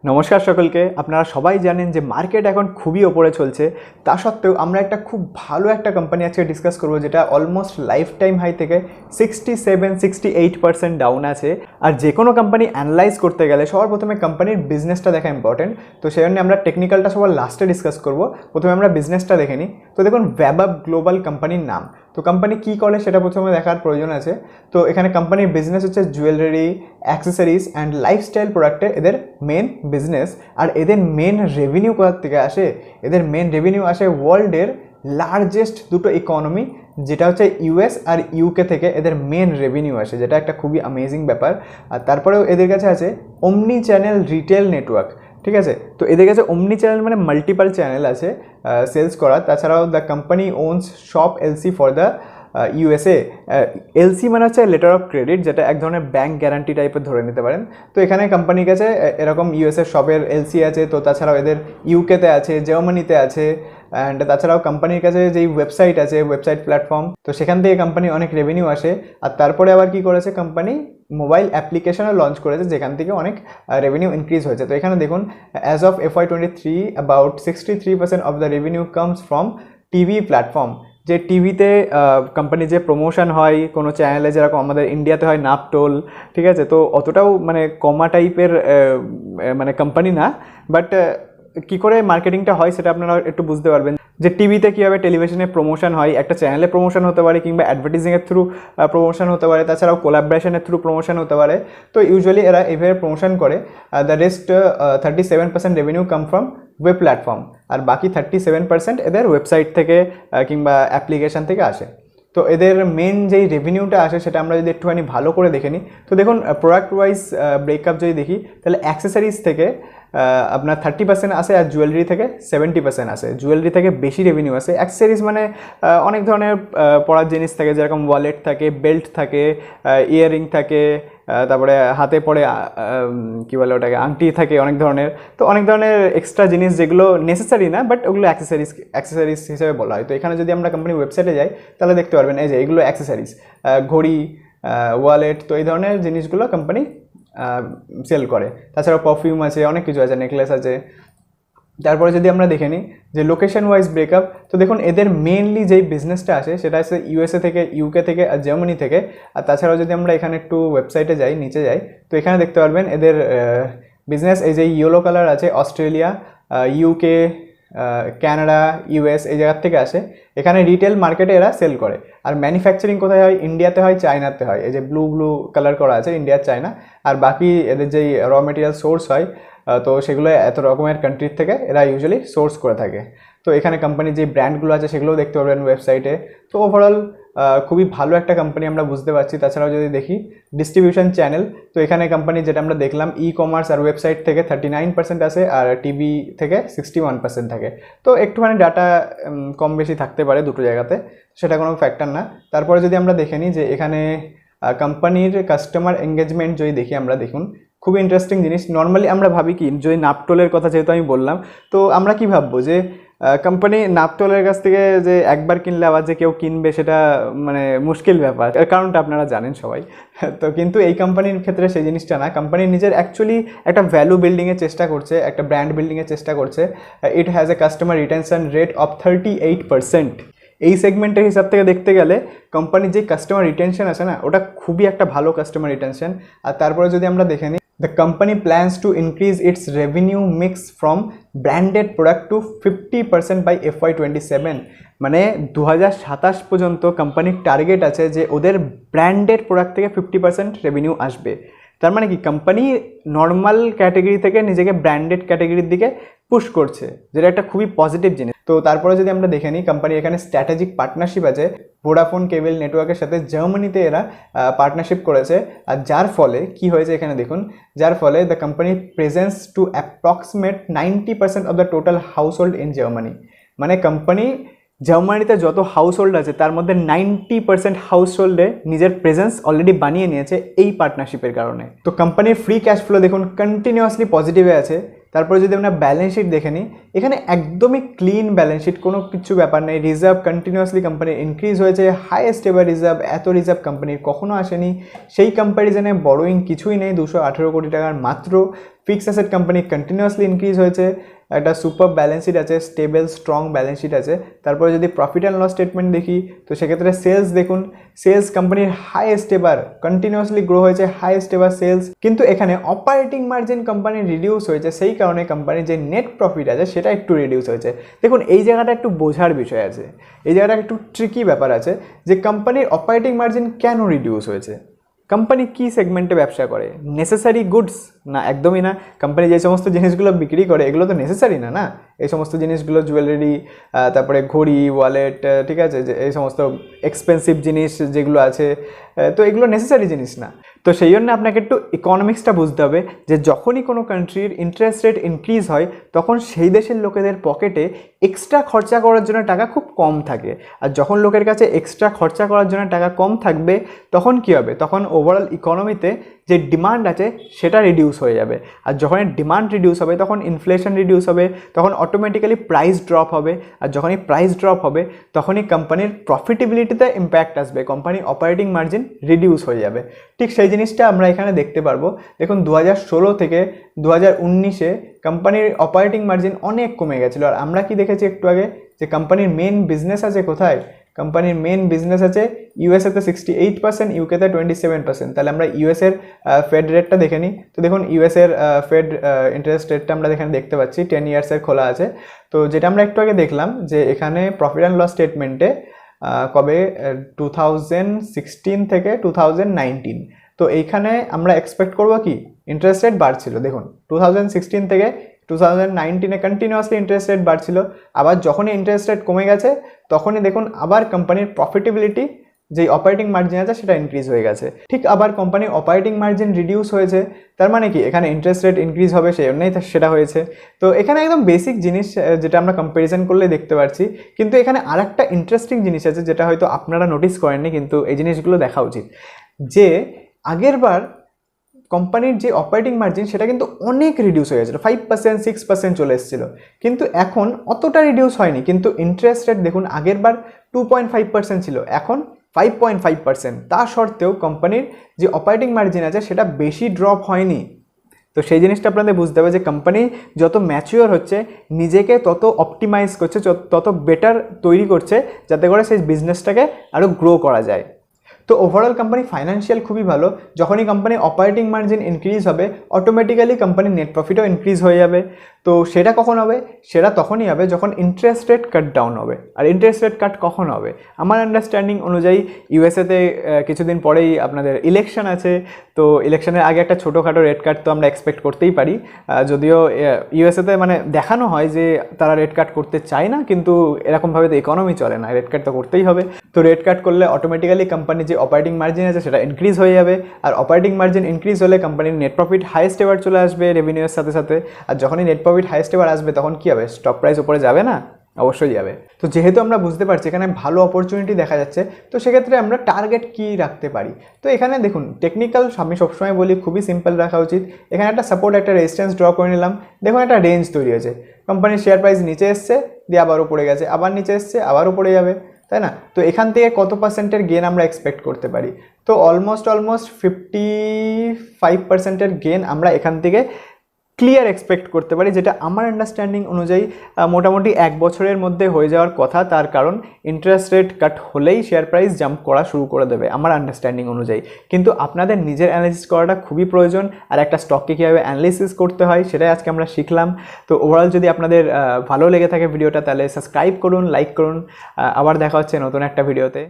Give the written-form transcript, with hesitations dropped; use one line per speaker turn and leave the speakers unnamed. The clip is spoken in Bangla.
নমস্কার সকলকে। আপনারা সবাই জানেন যে মার্কেট এখন খুবই ওপরে চলছে। তা সত্ত্বেও আমরা একটা খুব ভালো একটা কোম্পানি আজকে ডিসকাস করব, যেটা অলমোস্ট লাইফ টাইম হাই থেকে 67-68% ডাউন আছে। আর যে কোনো কোম্পানি অ্যানালাইজ করতে গেলে সবার প্রথমে কোম্পানির বিজনেসটা দেখা ইম্পর্টেন্ট। তো সেই জন্য আমরা টেকনিক্যালটা সবার লাস্টে ডিসকাস করব। প্রথমে আমরা বিজনেসটা দেখে নিই। তো দেখুন, ভ্যাবাব গ্লোবাল কোম্পানির নাম। তো কোম্পানি কী করে সেটা প্রথমে দেখার প্রয়োজন আছে। তো এখানে কোম্পানির বিজনেস হচ্ছে জুয়েলারি, অ্যাক্সেসরিজ অ্যান্ড লাইফস্টাইল প্রোডাক্টে এদের মেন বিজনেস। আর এদের মেন রেভিনিউ কোথা থেকে আসে? এদের মেন রেভিনিউ আসে ওয়ার্ল্ডের লার্জেস্ট দুটো ইকোনমি, যেটা হচ্ছে ইউএস আর ইউকে থেকে এদের মেন রেভিনিউ আসে, যেটা একটা খুবই অ্যামেজিং ব্যাপার। আর তারপরেও এদের কাছে আছে অমনি চ্যানেল রিটেল নেটওয়ার্ক। ঠিক আছে, তো এদের কাছে অমনি চ্যানেল মানে মাল্টিপাল চ্যানেল আছে সেলস করা। তাছাড়াও the company ওনস shop LC for the USA. LC মানে হচ্ছে লেটার অফ ক্রেডিট, যেটা এক ধরনের ব্যাঙ্ক গ্যারান্টি টাইপের ধরে নিতে পারেন। তো এখানে কোম্পানির কাছে এরকম ইউএসএ শপের এলসি আছে। তো তাছাড়াও এদের ইউকেতে আছে, জার্মানিতে আছে। অ্যান্ড তাছাড়াও কোম্পানির কাছে যেই ওয়েবসাইট আছে, ওয়েবসাইট প্ল্যাটফর্ম, তো সেখান থেকে কোম্পানি অনেক রেভিনিউ আসে। আর তারপরে আবার কি করেছে কোম্পানি? মোবাইল অ্যাপ্লিকেশনও লঞ্চ করেছে, যেখান থেকে অনেক রেভিনিউ ইনক্রিজ হয়েছে। তো এখানে দেখুন, as of FY23 about 63% of the revenue comes from TV platform. যে টিভিতে কোম্পানি যে প্রমোশন হয় কোনো চ্যানেলে, যেরকম আমাদের ইন্ডিয়াতে হয় নাপটোল, ঠিক আছে, তো অতটাও মানে কমা টাইপের মানে কোম্পানি না। বাট কী করে মার্কেটিংটা হয় সেটা আপনারা একটু বুঝতে পারবেন, যে টিভিতে কীভাবে টেলিভিশনে প্রমোশন হয়, একটা চ্যানেলে প্রমোশন হতে পারে, কিংবা অ্যাডভার্টাইজিংয়ের থ্রু প্রমোশন হতে পারে, তাছাড়াও কোলাবরেশনের থ্রু প্রমোশন হতে পারে। তো ইউজুয়ালি এরা এইভাবে প্রমোশন করে। The rest 37% revenue come from web platform. আর বাকি 37% এদের ওয়েবসাইট থেকে কিংবা অ্যাপ্লিকেশান থেকে আসে। তো এদের মেন যেই রেভিনিউটা আসে সেটা আমরা যদি একটুখানি ভালো করে দেখে নিই, তো দেখুন প্রোডাক্ট ওয়াইজ ব্রেকআপ যদি দেখি, তাহলে অ্যাক্সেসরিজ থেকে আপনার 30% আসে, আর জুয়েলারি থেকে 70% আসে। জুয়েলারি থেকে বেশি রেভিনিউ আসে। অ্যাক্সেসরিজ মানে অনেক ধরনের পরার জিনিস থাকে, যেরকম ওয়ালেট থাকে, বেল্ট থাকে, ইয়াররিং থাকে, তারপরে হাতে পরে কী বলে ওটাকে, আংটি থাকে অনেক ধরনের। তো অনেক ধরনের এক্সট্রা জিনিস যেগুলো নেসেসারি না, বাট ওগুলো অ্যাক্সেসরিজ হিসেবে বলা হয়। তো এখানে যদি আমরা কোম্পানি ওয়েবসাইটে যাই, তাহলে দেখতে পারবেন এই যে এগুলো অ্যাক্সেসরিজ, ঘড়ি, ওয়ালেট, তো এই ধরনের জিনিসগুলো কোম্পানি সেল করে। তাছাড়াও পারফিউম আছে, অনেক কিছু আছে, নেকলেস আছে। তারপরে যদি আমরা দেখে নিই যে লোকেশন ওয়াইজ ব্রেকআপ, তো দেখুন এদের মেনলি যেই বিজনেসটা আসে সেটা আছে ইউএসএ থেকে, ইউকে থেকে আর জার্মানি থেকে। আর তাছাড়াও যদি আমরা এখানে একটু ওয়েবসাইটে যাই, নিচে যাই, তো এখানে দেখতে পারবেন এদের বিজনেস এই যে ইয়েলো কালার আছে, অস্ট্রেলিয়া, ইউকে, ক্যানাডা, ইউএস এই জায়গার থেকে আসে। এখানে রিটেল মার্কেটে এরা সেল করে। আর ম্যানুফ্যাকচারিং কোথায় হয়? ইন্ডিয়াতে হয়, চায়নাতে হয়। এই যে ব্লু কালার করা আছে, ইন্ডিয়ার, চায়না। আর বাকি এদের যেই র মেটেরিয়াল সোর্স হয়, তো সেগুলো এত রকমের কান্ট্রির থেকে এরা ইউজুয়ালি সোর্স করে থাকে। তো এখানে কোম্পানির যে ব্র্যান্ডগুলো আছে সেগুলোও দেখতে পারবেন ওয়েবসাইটে। তো ওভারঅল খুবই ভালো একটা কোম্পানি আমরা বুঝতে পারছি। তাছাড়াও যদি দেখি ডিস্ট্রিবিউশন চ্যানেল, তো এখানে কোম্পানি যেটা আমরা দেখলাম, ই কমার্স আর ওয়েবসাইট থেকে 39% আসে, আর টিভি থেকে 61% থাকে। তো একটুখানি ডাটা কম বেশি থাকতে পারে দুটো জায়গাতে, সেটা কোনো ফ্যাক্টর না। তারপরে যদি আমরা দেখে নিই যে এখানে কোম্পানির কাস্টমার এঙ্গেজমেন্ট যদি দেখি আমরা, দেখুন খুবই ইন্টারেস্টিং জিনিস। নর্মালি আমরা ভাবি কি, যদি নাপটোলের কথা যেহেতু আমি বললাম, তো আমরা কি ভাববো যে কোম্পানি নাপটোলের কাছ থেকে যে একবার কিনলে আবার যে কেউ কিনবে, সেটা মানে মুশকিল ব্যাপার। এর কারণটা আপনারা জানেন সবাই। তো কিন্তু এই কোম্পানির ক্ষেত্রে সেই জিনিসটা না। কোম্পানি নিজের অ্যাকচুয়ালি একটা ভ্যালু বিল্ডিংয়ের চেষ্টা করছে, একটা ব্র্যান্ড বিল্ডিংয়ের চেষ্টা করছে। It has a customer retention rate of 38%। এই সেগমেন্টের হিসাব থেকে দেখতে গেলে কোম্পানির যে কাস্টমার রিটেনশন আছে না, ওটা খুবই একটা ভালো কাস্টমার রিটেনশন। আর তারপরে যদি আমরা দেখে নিই, the company plans to increase its revenue mix from branded product to 50% by FY27। মানে 2027 পর্যন্ত কোম্পানির টার্গেট আছে যে ওদের ব্র্যান্ডেড প্রোডাক্ট থেকে 50% রেভিনিউ আসবে। তার মানে কি, কোম্পানি নর্মাল ক্যাটেগরি থেকে নিজেকে ব্র্যান্ডেড ক্যাটেগরির দিকে পুশ করছে, যেটা একটা খুবই পজিটিভ জিনিস। তো তারপরে যদি আমরা দেখে নিই, কোম্পানি এখানে স্ট্র্যাটেজিক পার্টনারশিপ আছে ভোডাফোন কেবল নেটওয়ার্কের সাথে। জার্মানিতে এরা পার্টনারশিপ করেছে। আর যার ফলে কি হয়েছে এখানে দেখুন, যার ফলে the company presence to approximate 90% of the total household in Germany. মানে কোম্পানি জার্মানিতে যত হাউস হোল্ড আছে তার মধ্যে 90% হাউস হোল্ডে নিজের প্রেজেন্স অলরেডি বানিয়ে নিয়েছে এই পার্টনারশিপের কারণে। তো কোম্পানির ফ্রি ক্যাশ ফ্লো দেখুন কন্টিনিউয়াসলি পজিটিভে আছে। তারপরে যদি আমরা ব্যালেন্স শিট দেখে নিই, এখানে একদমই ক্লিন ব্যালেন্স শিট, কোনো কিছু ব্যাপার নেই। রিজার্ভ কন্টিনিউয়াসলি কোম্পানির ইনক্রিজ হয়েছে, হাইয়েস্ট এভার রিজার্ভ, এত রিজার্ভ কোম্পানির কখনো আসেনি। সেই কম্প্যারিজনে বড়োইং কিছুই নেই, 218 কোটি টাকার মাত্র। Fixed asset company continuously increase হয়েছে, একটা সুপার ব্যালেন্স শিট আছে, স্টেবল স্ট্রং ব্যালেন্স শিট আছে। তারপরে যদি প্রফিট অ্যান্ড লস স্টেটমেন্ট দেখি তো সেক্ষেত্রে সেলস দেখুন, সেলস কোম্পানির হাইয়েস্ট এবার কন্টিনিউয়াসলি গ্রো হয়েছে, হাইয়েস্ট এবার সেলস। কিন্তু এখানে অপারেটিং মার্জিন কোম্পানির রিডিউস হয়েছে, সেই কারণে কোম্পানির যে নেট প্রফিট আছে সেটা একটু রিডিউস হয়েছে। দেখুন এই জায়গাটা একটু বোঝার বিষয় আছে, এই জায়গাটা একটু ট্রিকি ব্যাপার আছে যে কোম্পানির অপারেটিং মার্জিন কেন রিডিউস হয়েছে। কোম্পানি কী সেগমেন্টে ব্যবসা করে? নেসেসারি গুডস না, একদমই না। কোম্পানি যে সমস্ত জিনিসগুলো বিক্রি করে এগুলো তো নেসেসারি না, না। এই সমস্ত জিনিসগুলো জুয়েলারি, তারপরে ঘড়ি, ওয়ালেট, ঠিক আছে, যে এই সমস্ত এক্সপেন্সিভ জিনিস যেগুলো আছে, তো এগুলো নেসেসারি জিনিস না। তো সেই জন্য আপনাকে একটু ইকোনমিক্সটা বুঝতে হবে যে যখনই কোনো কান্ট্রির ইন্টারেস্ট রেট ইনক্রিজ হয় তখন সেই দেশের লোকেদের পকেটে এক্সট্রা খরচা করার জন্য টাকা খুব কম থাকে। আর যখন লোকের কাছে এক্সট্রা খরচা করার জন্য টাকা কম থাকবে তখন কী হবে? তখন ওভারঅল ইকোনমিতে যে ডিমান্ড আছে সেটা রিডিউস হয়ে যাবে। আর যখন ডিমান্ড রিডিউস হবে তখন ইনফ্লেশন রিডিউস হবে, তখন অটোমেটিক্যালি প্রাইস ড্রপ হবে। আর যখনই প্রাইস ড্রপ হবে তখনই কোম্পানির প্রফিটেবিলিটিতে ইম্প্যাক্ট আসবে, কোম্পানির অপারেটিং মার্জিন রিডিউস হয়ে যাবে। ঠিক সেই জিনিসটা আমরা এখানে দেখতে পারবো। দেখুন 2016 থেকে 2019-এ কোম্পানির অপারেটিং মার্জিন অনেক কমে গেছিলো। আর আমরা কি দেখেছি একটু আগে, যে কোম্পানির মেন বিজনেস আছে কোথায়? কোম্পানির মেন বিজনেস আছে ইউএসএতে 68%, ইউকেতে 27%। তাহলে আমরা ইউএসের ফেড রেটটা দেখে নিই। তো দেখুন ইউএসের ফেড ইন্টারেস্ট রেটটা আমরা এখানে দেখতে পাচ্ছি, 10 ইয়ার্সের খোলা আছে। তো যেটা আমরা একটু আগে দেখলাম যে এখানে প্রফিট অ্যান্ড লস স্টেটমেন্টে কবে 2016 থেকে 2019, তো এইখানে আমরা এক্সপেক্ট করবো কি ইন্টারেস্ট রেট বাড়ছিল। দেখুন 2016 থেকে 2019-এ কন্টিনিউয়াসলি ইন্টারেস্ট রেট বাড়ছিল। আবার যখনই ইন্টারেস্ট রেট কমে গেছে তখনই দেখুন আবার কোম্পানির প্রফিটেবিলিটি যে অপারেটিং মার্জিন আছে সেটা ইনক্রিজ হয়ে গেছে। ঠিক আবার কোম্পানির অপারেটিং মার্জিন রিডিউস হয়েছে, তার মানে কি এখানে ইন্টারেস্ট রেট ইনক্রিজ হবে, সেই জন্যই সেটা হয়েছে। তো এখানে একদম বেসিক জিনিস যেটা আমরা কম্প্যারিজন করলে দেখতে পাচ্ছি। কিন্তু এখানে আরেকটা ইন্টারেস্টিং জিনিস আছে যেটা হয়তো আপনারা নোটিস করেননি, কিন্তু এই জিনিসগুলো দেখা উচিত। যে আগের বার কোম্পানির যে অপারেটিং মার্জিন সেটা কিন্তু অনেক রিডিউস হয়ে গেছিলো, 5%, 6% চলে এসেছিলো। কিন্তু এখন অতটা রিডিউস হয়নি, কিন্তু ইন্টারেস্ট রেট দেখুন আগের বার 2.5% ছিল, এখন 5.5%। তা সত্ত্বেও কোম্পানির যে অপারেটিং মার্জিন আছে সেটা বেশি ড্রপ হয়নি। তো সেই জিনিসটা আপনাদের বুঝতে হবে যে কোম্পানি যত ম্যাচিওর হচ্ছে নিজেকে তত অপটিমাইজ করছে, তত বেটার তৈরি করছে যাতে করে সেই বিজনেসটাকে আরও গ্রো করা যায়। তো ওভারঅল কোম্পানি ফাইন্যান্সিয়াল খুবই ভালো। যখনই কোম্পানির অপারেটিং মার্জিন ইনক্রিজ হবে অটোমেটিক্যালি কোম্পানির নেট প্রফিটও ইনক্রিজ হয়ে যাবে। তো সেটা কখন হবে? সেটা তখনই হবে যখন ইন্টারেস্ট রেট কাট ডাউন হবে। আর ইন্টারেস্ট রেট কাট কখন হবে? আমার আন্ডারস্ট্যান্ডিং অনুযায়ী ইউএসএতে কিছুদিন পরেই আপনাদের ইলেকশন আছে, তো ইলেকশনের আগে একটা ছোটোখাটো রেট কাট তো আমরা এক্সপেক্ট করতেই পারি। যদিও ইউএসএতে মানে দেখানো হয় যে তারা রেট কাট করতে চায় না, কিন্তু এরকমভাবে তো ইকোনমি চলে না, রেট কাট তো করতেই হবে। তো রেট কাট করলে অটোমেটিক্যালি কোম্পানির যে অপারেটিং মার্জিন আছে সেটা ইনক্রিজ হয়ে যাবে। আর অপারেটিং মার্জিন ইনক্রিজ হলে কোম্পানির নেট প্রফিট হাইয়েস্ট এবার চলে আসবে রেভিনিউয়ের সাথে সাথে। আর যখনই নেট প্রফিট হাইয়েস্ট এবার আসবে তখন কী হবে? স্টক প্রাইস উপরে যাবে না? অবশ্যই যাবে। তো যেহেতু আমরা বুঝতে পারছি এখানে ভালো অপরচুনিটি দেখা যাচ্ছে, তো সেক্ষেত্রে আমরা টার্গেট কী রাখতে পারি? তো এখানে দেখুন টেকনিক্যাল আমি সবসময় বলি খুবই সিম্পল রাখা উচিত। এখানে একটা সাপোর্ট, একটা রেজিস্ট্যান্স ড্র করে নিলাম। দেখুন একটা রেঞ্জ তৈরি হয়েছে, কোম্পানির শেয়ার প্রাইস নিচে এসছে দিয়ে আবার উপরে গেছে, আবার নিচে এসছে আবার উপরে যাবে, তাই না? তো এখান থেকে কত পার্সেন্টের গেন আমরা এক্সপেক্ট করতে পারি? তো অলমোস্ট 55%-এর গেন আমরা এখান থেকে ক্লিয়ার এক্সপেক্ট করতে পারি, যেটা আমার আন্ডারস্ট্যান্ডিং অনুযায়ী মোটামুটি 1 বছরের মধ্যে হয়ে যাওয়ার কথা। তার কারণ ইন্টারেস্ট রেট কাট হলেই শেয়ার প্রাইস জাম্প করা শুরু করে দেবে আমার আন্ডারস্ট্যান্ডিং অনুযায়ী। কিন্তু আপনাদের নিজের অ্যানালিসিস করাটা খুবই প্রয়োজন, আর একটা স্টককে কীভাবে অ্যানালিসিস করতে হয় সেটাই আজকে আমরা শিখলাম। তো ওভারঅল যদি আপনাদের ভালো লেগে থাকে ভিডিওটা তাহলে সাবস্ক্রাইব করুন, লাইক করুন। আবার দেখা হচ্ছে নতুন একটা ভিডিওতে।